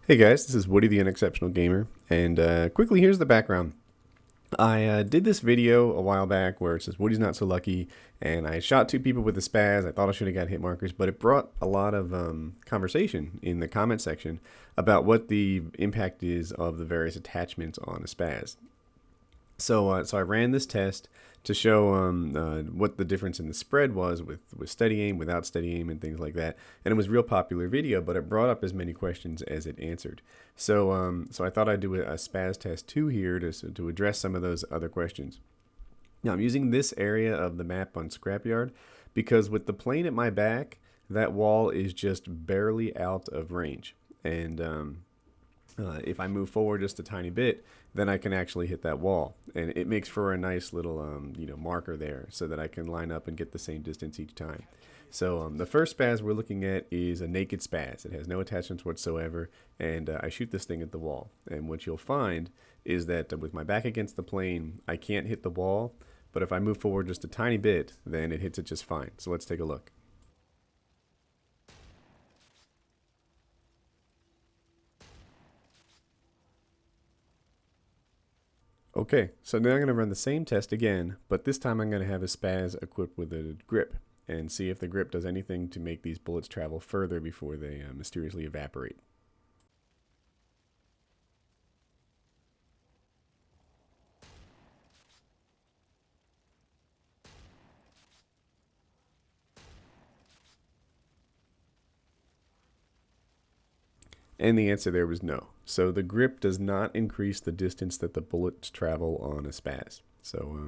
Hey guys, this is Woody the Unexceptional Gamer, and quickly here's the background. I did this video a while back where it says Woody's not so lucky, and I shot two people with the spaz. I thought I should have got hit markers, but it brought a lot of conversation in the comment section about what the impact is of the various attachments on a spaz. So I ran this test to show what the difference in the spread was with steady aim, without steady aim, and things like that. And it was a real popular video, but it brought up as many questions as it answered. So I thought I'd do a SPAS test 2 here to address some of those other questions. Now I'm using this area of the map on Scrapyard because with the plane at my back, that wall is just barely out of range. And if I move forward just a tiny bit, then I can actually hit that wall, and it makes for a nice little marker there, so that I can line up and get the same distance each time. So the first spaz we're looking at is a naked spaz. It has no attachments whatsoever, and I shoot this thing at the wall. And what you'll find is that with my back against the plane, I can't hit the wall, but if I move forward just a tiny bit, then it hits it just fine. So let's take a look. Okay, so now I'm going to run the same test again, but this time I'm going to have a spaz equipped with a grip and see if the grip does anything to make these bullets travel further before they mysteriously evaporate. And the answer there was no. So the grip does not increase the distance that the bullets travel on a spaz. So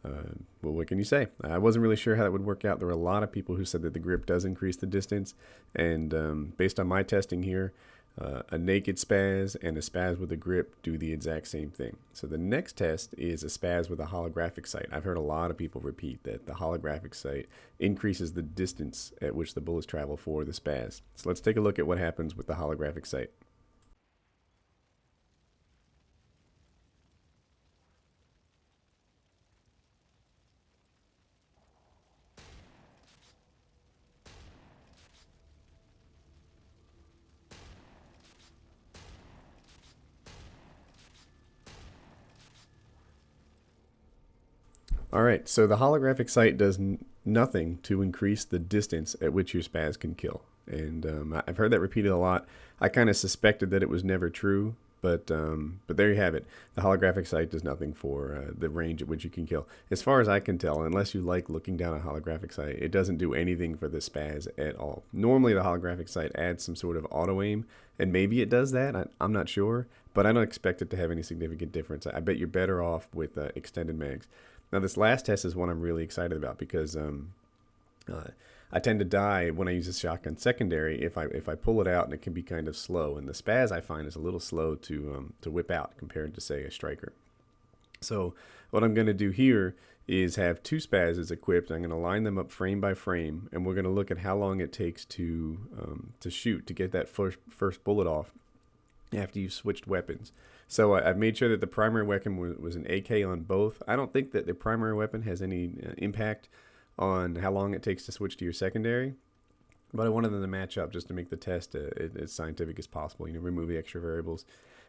well, what can you say? I wasn't really sure how that would work out. There were a lot of people who said that the grip does increase the distance, and based on my testing here, a naked spaz and a spaz with a grip do the exact same thing. So the next test is a spaz with a holographic sight. I've heard a lot of people repeat that the holographic sight increases the distance at which the bullets travel for the spaz. So let's take a look at what happens with the holographic sight. All right, so the holographic sight does nothing to increase the distance at which your spaz can kill. And I've heard that repeated a lot. I kind of suspected that it was never true, but there you have it. The holographic sight does nothing for the range at which you can kill. As far as I can tell, unless you like looking down a holographic sight, it doesn't do anything for the spaz at all. Normally, the holographic sight adds some sort of auto aim, and maybe it does that. I'm not sure, but I don't expect it to have any significant difference. I bet you're better off with extended mags. Now, this last test is one I'm really excited about because I tend to die when I use a shotgun secondary if I pull it out, and it can be kind of slow. And the spaz I find is a little slow to whip out compared to, say, a striker. So what I'm going to do here is have two spazes equipped. I'm going to line them up frame by frame, and we're going to look at how long it takes to shoot, to get that first bullet off after you've switched weapons. So I've made sure that the primary weapon was an AK on both. I don't think that the primary weapon has any impact on how long it takes to switch to your secondary, but I wanted them to match up just to make the test as scientific as possible, remove the extra variables.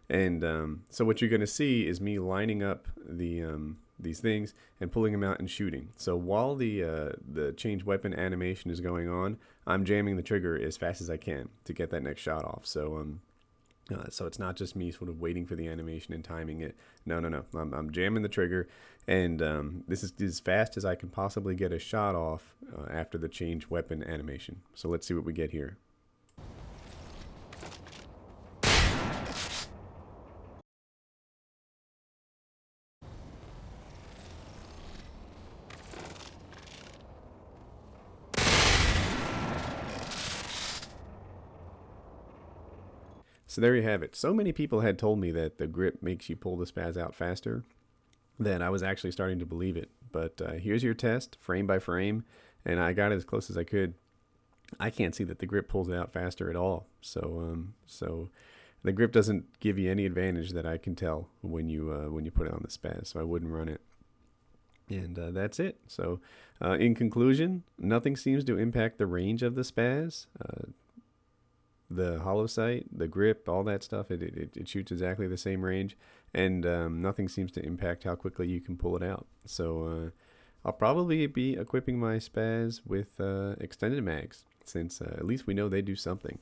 And so what you're going to see is me lining up these things and pulling them out and shooting. So while the change weapon animation is going on, I'm jamming the trigger as fast as I can to get that next shot off. So it's not just me sort of waiting for the animation and timing it. No. I'm jamming the trigger, and this is as fast as I can possibly get a shot off after the change weapon animation. So let's see what we get here. So there you have it. So many people had told me that the grip makes you pull the spaz out faster that I was actually starting to believe it. But here's your test, frame by frame, and I got it as close as I could. I can't see that the grip pulls it out faster at all. So the grip doesn't give you any advantage that I can tell when you put it on the spaz. So I wouldn't run it. And that's it. So in conclusion, nothing seems to impact the range of the spaz. the hollow sight, the grip, all that stuff, it shoots exactly the same range, and nothing seems to impact how quickly you can pull it out. So I'll probably be equipping my SPAS with extended mags, since at least we know they do something.